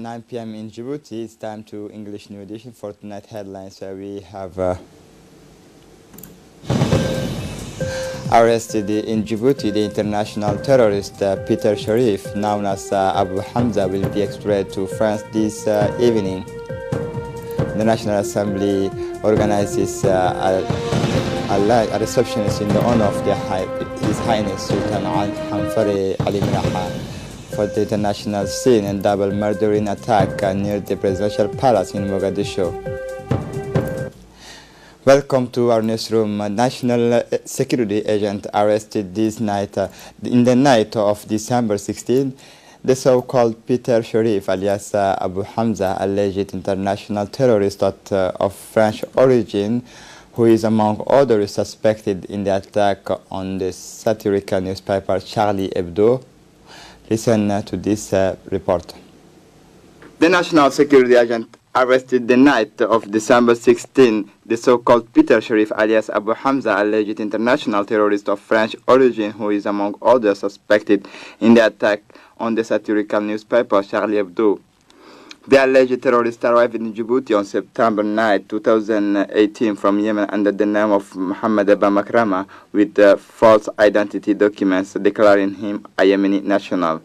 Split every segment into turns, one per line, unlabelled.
9 p.m. in Djibouti. It's time to English New Edition for tonight headlines. We have arrested in Djibouti the international terrorist Peter Sharif, known as Abu Hamza, will be extradited to France this evening. The National Assembly organizes a receptionist in the honor of His Highness Sultan Hanfari Ali Miraha for the international scene and double murdering attack near the presidential palace in Mogadishu. Welcome to our newsroom. National security agent arrested this night, in the night of December 16, the so-called Peter Sharif, alias Abu Hamza, alleged international terrorist of French origin, who is among others suspected in the attack on the satirical newspaper Charlie Hebdo. Listen to this report. The national security agent arrested the night of December 16 the so-called Peter Sharif, alias Abu Hamza, alleged international terrorist of French origin, who is among others suspected in the attack on the satirical newspaper Charlie Hebdo. The alleged terrorist arrived in Djibouti on September 9, 2018 from Yemen under the name of Mohammed Abba Makrama with false identity documents declaring him a Yemeni national.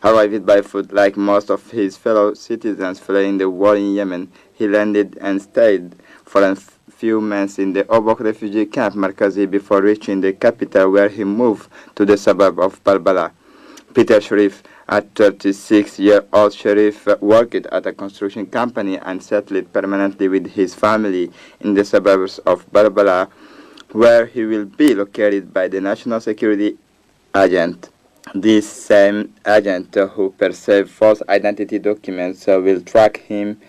Arrived by foot like most of his fellow citizens fleeing the war in Yemen, he landed and stayed for a few months in the Obok refugee camp Markazi before reaching the capital, where he moved to the suburb of Balbala. Peter Sharif, a 36-year-old Sharif, worked at a construction company and settled permanently with his family in the suburbs of Balbala, where he will be located by the national security agent. This same agent who perceived false identity documents will track him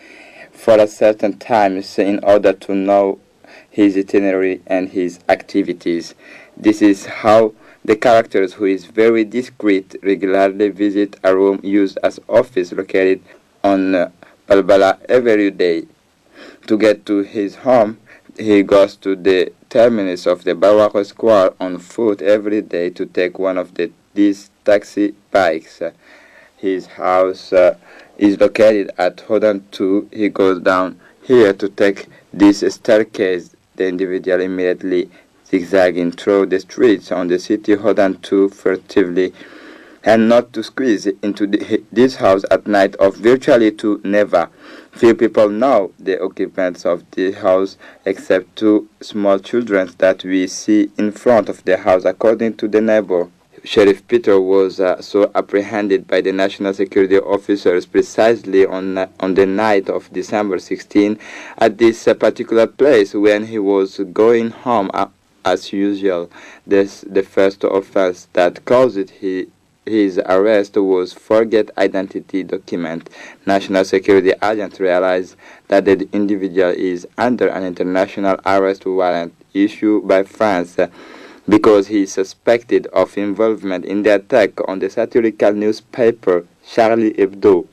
for a certain time in order to know his itinerary and his activities. This is how the characters, who is very discreet, regularly visit a room used as office located on Balbala every day. To get to his home, he goes to the terminus of the Bawako Square on foot every day to take one of these taxi bikes. His house is located at Hodan 2. He goes down here to take this staircase. The individual immediately zigzagging through the streets on the city Hodan 2 furtively, and not to squeeze into this house at night or virtually to never. Few people know the occupants of the house except two small children that we see in front of the house, according to the neighbor. Sheriff Peter was so apprehended by the national security officers precisely on the night of December 16 at this particular place when he was going home as usual. The first offense that caused his arrest was forget identity document. National security agents realized that the individual is under an international arrest warrant issued by France because he is suspected of involvement in the attack on the satirical newspaper Charlie Hebdo.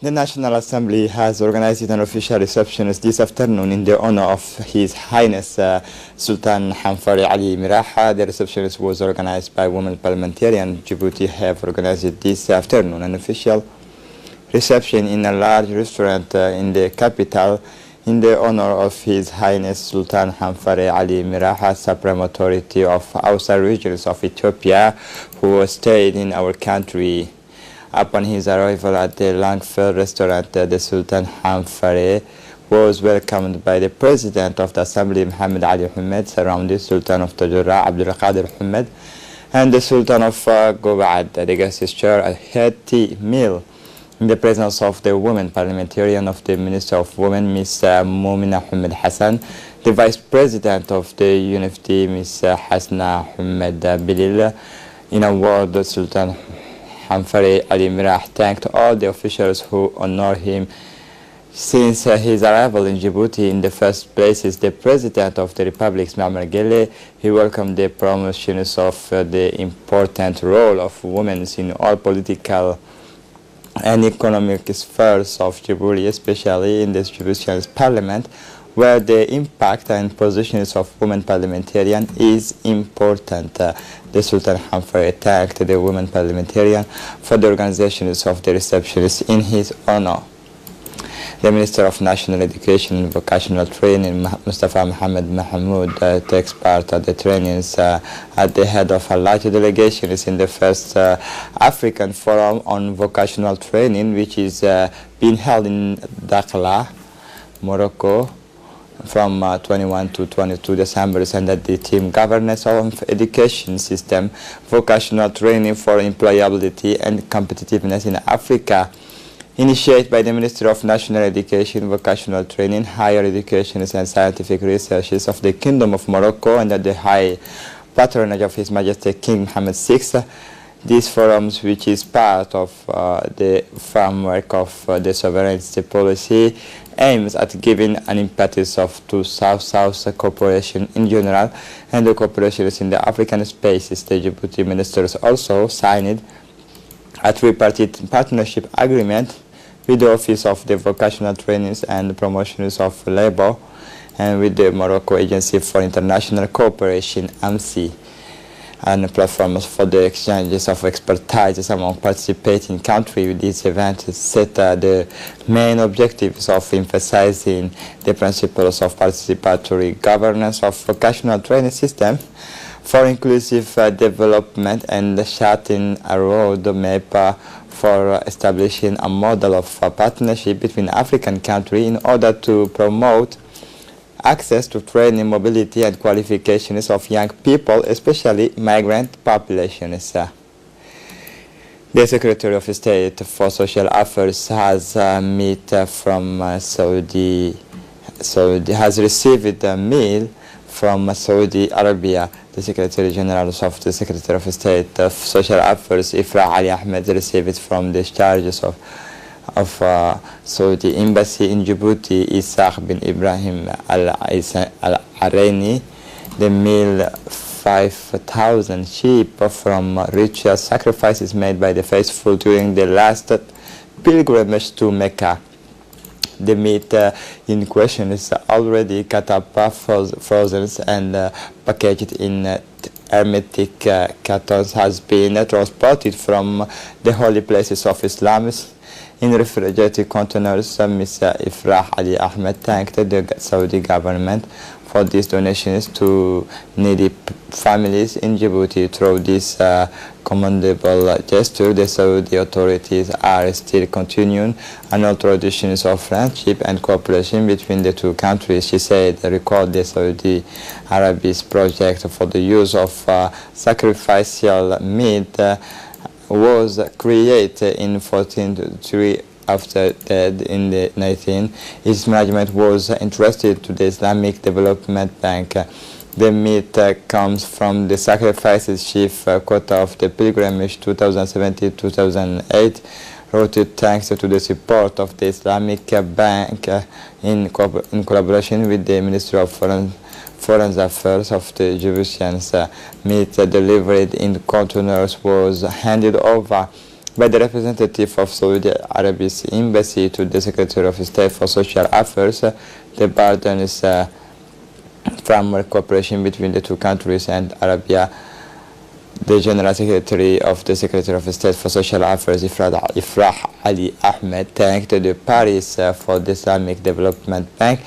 The National Assembly has organized an official reception this afternoon in the honor of His Highness Sultan Hanfari Ali Miraha. The reception was organized by women parliamentarians. Djibouti have organized this afternoon an official reception in a large restaurant in the capital in the honor of His Highness Sultan Hanfari Ali Miraha, Supreme Authority of outside regions of Ethiopia, who stayed in our country. Upon his arrival at the Langfeld restaurant, the Sultan Hanfari was welcomed by the President of the Assembly, Mohammed Ali Humed, surrounded Sultan of Tajura, Abdul Qadir Humed, and the Sultan of Gobad. The guests shared a hearty meal in the presence of the women parliamentarian of the Minister of Women, Ms. Moumina Humed Hassan, the Vice President of the UNFD, Ms. Hasna Humed Bilil. In a word, Sultan Hanfari Ali Mirah thanked all the officials who honor him. Since his arrival in Djibouti, in the first place is the President of the Republic, Ismail Gele. He welcomed the promotions of the important role of women in all political and economic spheres of Djibouti, especially in the Djiboutian parliament. where the impact and positions of women parliamentarian is important. The Sultan Humphrey thanked the women parliamentarian for the organizations of the receptions in his honor. The Minister of National Education and Vocational Training, Mustafa Mohammed Mahmoud, takes part at the trainings at the head of a large delegation in the first African Forum on Vocational Training, which is being held in Dakhla, Morocco, from 21 to 22 December, and that the team governance of education system, vocational training for employability and competitiveness in Africa, initiated by the Ministry of National Education, Vocational Training, Higher Education and Scientific Researches of the Kingdom of Morocco, and at the high patronage of His Majesty King Mohammed VI. These forums, which is part of the framework of the sovereignty policy, aims at giving an impetus to South-South cooperation in general and the cooperation in the African spaces. The Djibouti ministers also signed a tripartite partnership agreement with the Office of the Vocational Trainings and Promotions of Labor and with the Morocco Agency for International Cooperation, AMSI, and platforms for the exchanges of expertise among participating countries. With this event set the main objectives of emphasizing the principles of participatory governance of vocational training system for inclusive development and charting a roadmap for establishing a model of partnership between African countries in order to promote access to training, mobility and qualifications of young people, especially migrant populations. The Secretary of State for Social Affairs has received a mail from Saudi Arabia. The Secretary General of the Secretary of State of Social Affairs, Ifrah Ali Ahmed, received it from the charges of Saudi Embassy in Djibouti, Isaac bin Ibrahim Al-Araini. The meal 5,000 sheep from ritual sacrifices made by the faithful during the last pilgrimage to Mecca. The meat in question is already cut up, frozen and packaged in hermetic cartons, has been transported from the holy places of Islam in refrigerated containers. Ms. Ifrah Ali Ahmed thanked the Saudi government for these donations to needy families in Djibouti. Through this commendable gesture, the Saudi authorities are still continuing annual traditions of friendship and cooperation between the two countries. She said, "Record the Saudi Arabia's project for the use of sacrificial meat was created in 1403. After that, in the 19th, its management was entrusted to the Islamic Development Bank. The meat comes from the sacrifices chief quota of the pilgrimage 2017-2008, routed thanks to the support of the Islamic Bank in collaboration with the Ministry of Foreign Affairs of the Djiboutians. Meat delivered in containers was handed over by the representative of Saudi Arabia's embassy to the Secretary of State for Social Affairs. The burden is framework cooperation between the two countries and Arabia. The General Secretary of the Secretary of State for Social Affairs, Ifrah Ali Ahmed, thanked the Paris for the Islamic Development Bank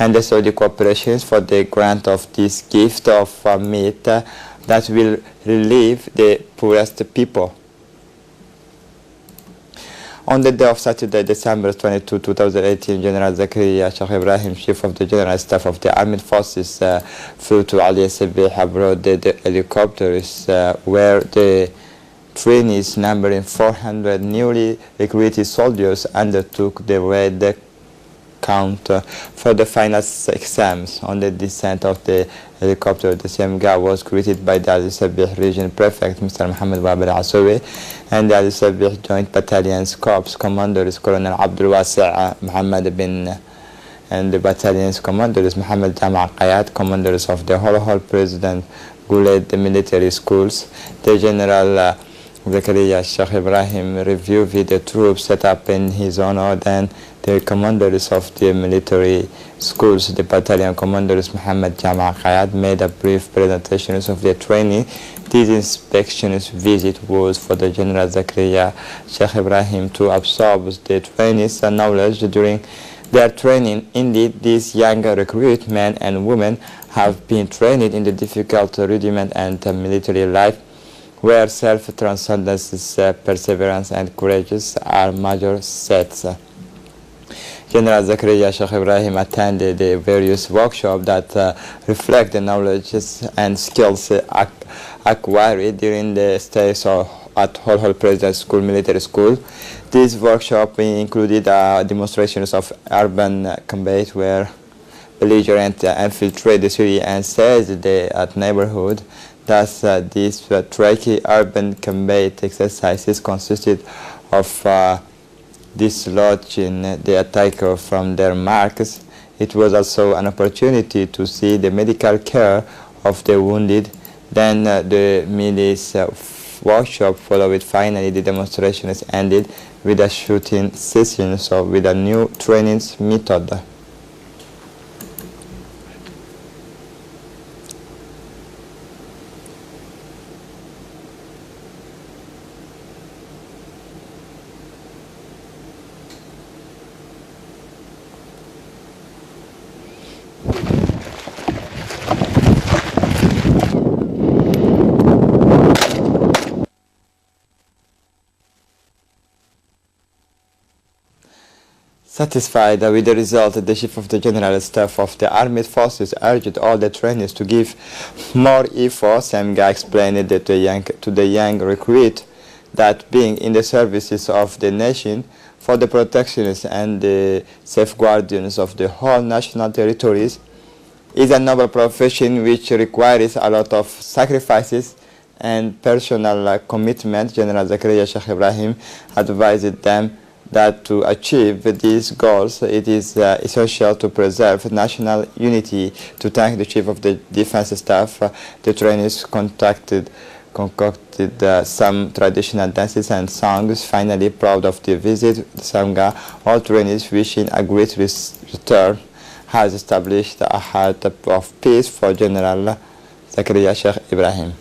and the Saudi corporations for the grant of this gift of meat that will relieve the poorest people. On the day of Saturday, December 22, 2018, General Zakaria Sheikh Ibrahim, Chief of the General Staff of the Armed Forces, flew to Ali Sabih aboard the helicopters where the trainees numbering 400 newly recruited soldiers undertook the red count for the final exams. On the descent of the helicopter, the CMGA was greeted by the Ali Sabih Region Prefect, Mr. Mohammed Babar Asowe, and the Ali Sabih Joint Battalion's Corps Commanders, Colonel Abdul Wasi' Mohammed bin, and the battalion's commanders, Mohammed Jama' Qayat, commanders of the Hol President Guled Military Schools, the General Zakaria Sheikh Ibrahim reviewed the troops set up in his honor. Then the commanders of the military schools, the battalion commanders Muhammad Jama Kayad, made a brief presentation of their training. This inspection visit was for the General Zakaria Sheikh Ibrahim to absorb the trainees' knowledge during their training. Indeed, these young recruit men and women have been trained in the difficult rudiment and military life, where self-transcendence, perseverance, and courage are major sets. General Zakaria Sheikh Ibrahim attended the various workshops that reflect the knowledge and skills acquired during the stays at Hol President School Military School. These workshops included demonstrations of urban combat where belligerents infiltrate the city and seize the neighborhood. Thus, these tricky urban combat exercises consisted of dislodging the attacker from their marks. It was also an opportunity to see the medical care of the wounded. Then the milice workshop followed. Finally, the demonstrations ended with a shooting session, so with a new training method. Satisfied with the result, the Chief of the General Staff of the Armed Forces urged all the trainees to give more effort. Semga explained to the young recruit that being in the services of the nation for the protections and the safeguardings of the whole national territories is a noble profession which requires a lot of sacrifices and personal commitment. General Zakaria Sheikh Ibrahim advised them that to achieve these goals, it is essential to preserve national unity. To thank the Chief of the Defense Staff, the trainees concocted some traditional dances and songs. Finally, proud of the visit, Samga, all trainees wishing a great return, has established a heart of peace for General Zakaria Sheikh Ibrahim.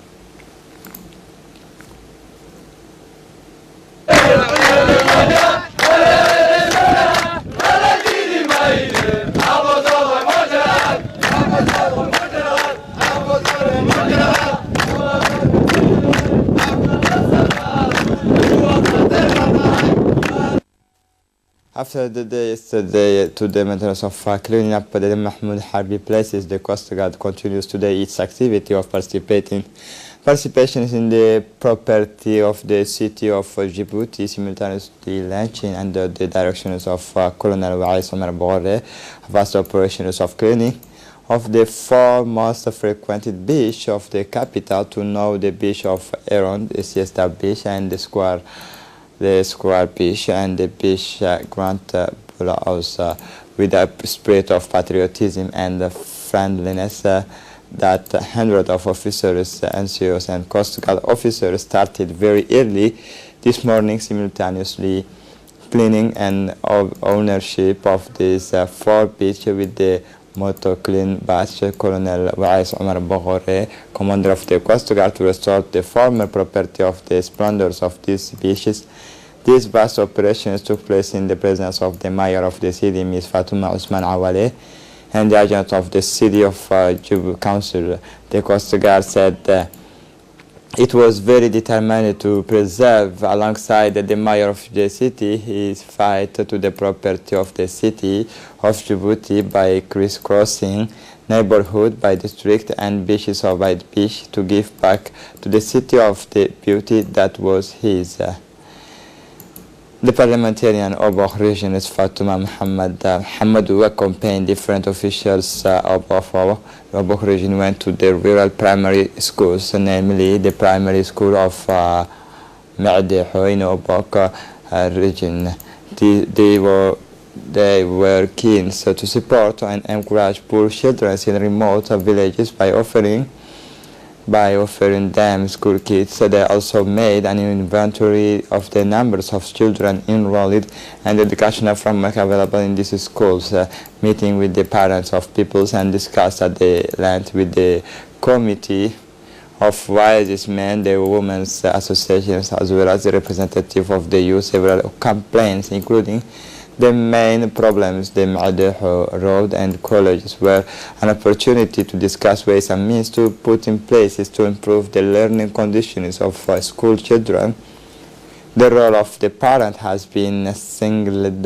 After the day yesterday to the maintenance of cleaning up the Mahmoud Harbi places, the Coast Guard continues today its activity of participation in the property of the city of Djibouti, simultaneously launching under the directions of Colonel Wais Omar Bogore vast operations of cleaning of the four most frequented beaches of the capital, to know the beach of Eron, the Siesta Beach, and the Square Beach, and the beach Grand Bulaos, with a spirit of patriotism and friendliness that hundreds of officers, NCOs, and Coast Guard officers started very early this morning, simultaneously cleaning and ownership of these four beaches with the motto Clean Batch. Colonel Wais Omar Bogore, commander of the Coast Guard, to restore the former property of the splendors of these beaches. These vast operations took place in the presence of the mayor of the city, Ms. Fatuma Usman Awale, and the agent of the city of Djibouti Council. The Coast Guard said it was very determined to preserve, alongside the mayor of the city, his fight to the property of the city of Djibouti by crisscrossing neighborhood by district and beaches of by beach, to give back to the city of the beauty that was his. The parliamentarian of Obok region is Fatuma Hammadou, accompanying different officials of Obok region, went to the rural primary schools, namely the primary school of Ma'deho in Obok region. They were keen to support and encourage poor children in remote villages by offering by offering them school kits. They also made an inventory of the numbers of children enrolled and the educational framework available in these schools, meeting with the parents of pupils and discussed at the length with the committee of wise men, the women's associations, as well as the representative of the youth, several complaints, including the main problems, the Ma'adeho Road and colleges, were an opportunity to discuss ways and means to put in places to improve the learning conditions of school children. The role of the parent has been singled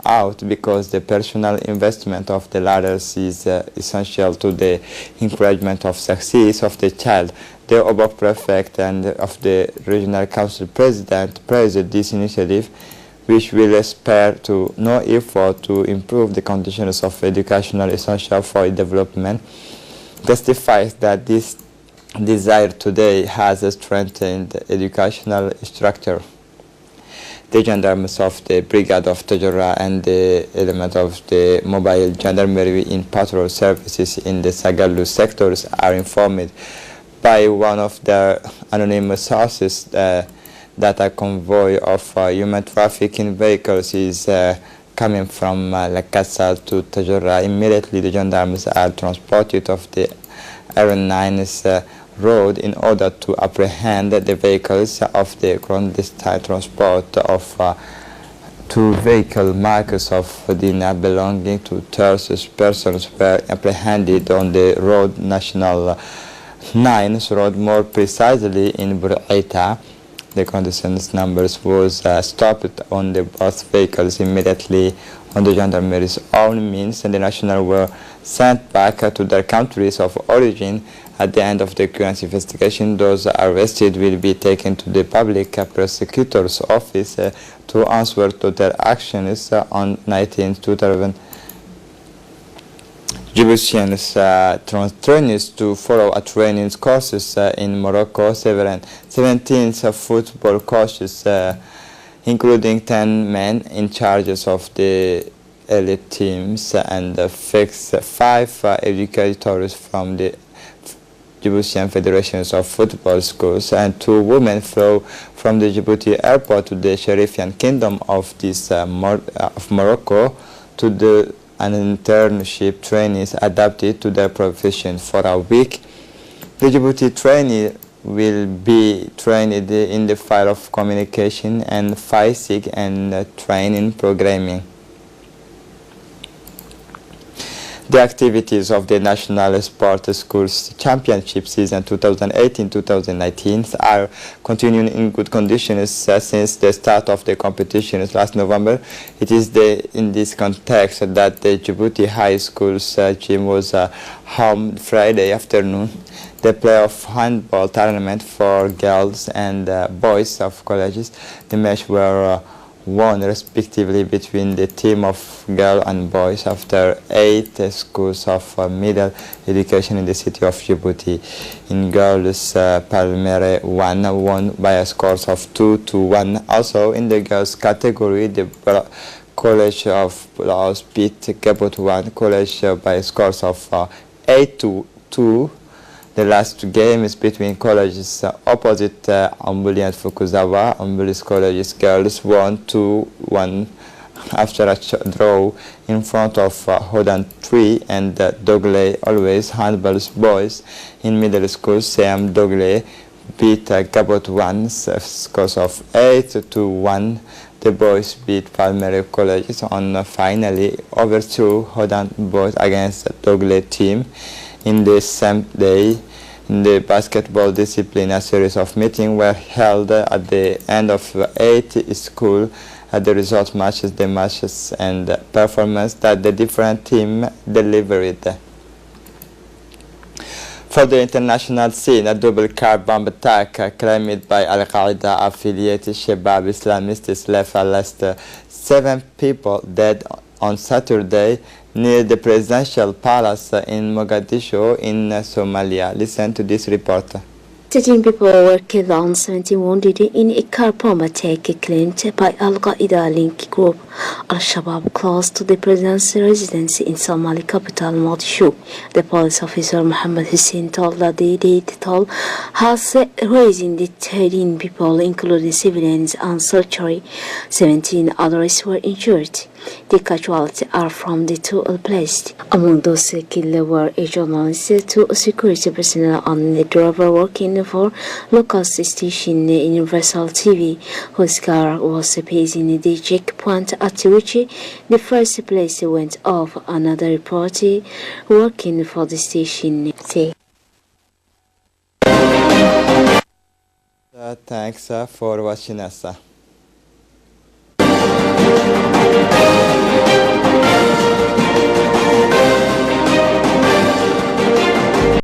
out because the personal investment of the latter is essential to the encouragement of success of the child. The Obok Prefect and of the Regional Council President praised this initiative, which will spare to no effort to improve the conditions of educational essential for development, testifies that this desire today has strengthened the educational structure. The gendarmes of the Brigade of Tajora and the element of the mobile gendarmerie in patrol services in the Sagalu sectors are informed by one of their anonymous sources that a convoy of human trafficking vehicles is coming from Lakasal to Tajora. Immediately the gendarmes are transported off the Iron 9's road in order to apprehend the vehicles of the clandestine transport of two vehicle markers of Dina belonging to Tarsus persons were apprehended on the road National 9's road, more precisely in Buraita. The conditions numbers was stopped on the both vehicles immediately on the gendarmerie's own means, and the national were sent back to their countries of origin. At the end of the current investigation, those arrested will be taken to the public prosecutor's office to answer to their actions. On 19th 2000. Djiboutians trainees to follow a training courses in Morocco. 17 football coaches, including 10 men in charge of the elite teams, and 5 educators from the Djiboutian Federations of Football Schools, and 2 women flew from the Djibouti airport to the Sharifian Kingdom of Morocco to do an internship trainees adapted to their profession for a week. The Djibouti trainee will be trained in the field of communication and FISIC and training programming. The activities of the National Sport Schools Championship season 2018-2019 are continuing in good conditions since the start of the competitions last November. It is in this context that the Djibouti High School's gym was home Friday afternoon. The playoff handball tournament for girls and boys of colleges. The match were won respectively between the team of girls and boys after 8 schools of middle education in the city of Djibouti. In girls, Palmere won by a score of 2-1. Also in the girls category, the College of Laos beat Kebut 1 College by scores of 8-2. The last game is between colleges opposite Ambuli and Fukuzawa. Ambuli's colleges girls won 2-1 after a draw in front of Hodan 3 and Dogle Always handballs boys. In middle school, Sam Dogle beat Gabot 1 scores of 8-1. The boys beat Palmere colleges on finally over 2 Hodan boys against the Dogle team. In the same day, in the basketball discipline, a series of meetings were held at the end of 8 schools. The result matches the matches and performance that the different teams delivered. For the international scene, a double car bomb attack claimed by Al-Qaeda affiliated Shabab Islamists left at least 7 people dead on Saturday near the presidential palace in Mogadishu in Somalia. Listen to this report.
13 people were killed and 17 wounded in a car bomb attack claimed by Al-Qaeda-linked group Al-Shabaab close to the president's residence in Somali capital Mogadishu. The police officer Mohammed Hussein told that the death toll has risen to 13 people, including civilians and soldiers. 17 others were injured. The casualties are from the two places. Among those killed were a journalist, two security personnel, and a driver working for local station Universal TV, whose car was passing the checkpoint at which the first place went off. Another reporter working for the station said.
Thanks for watching us.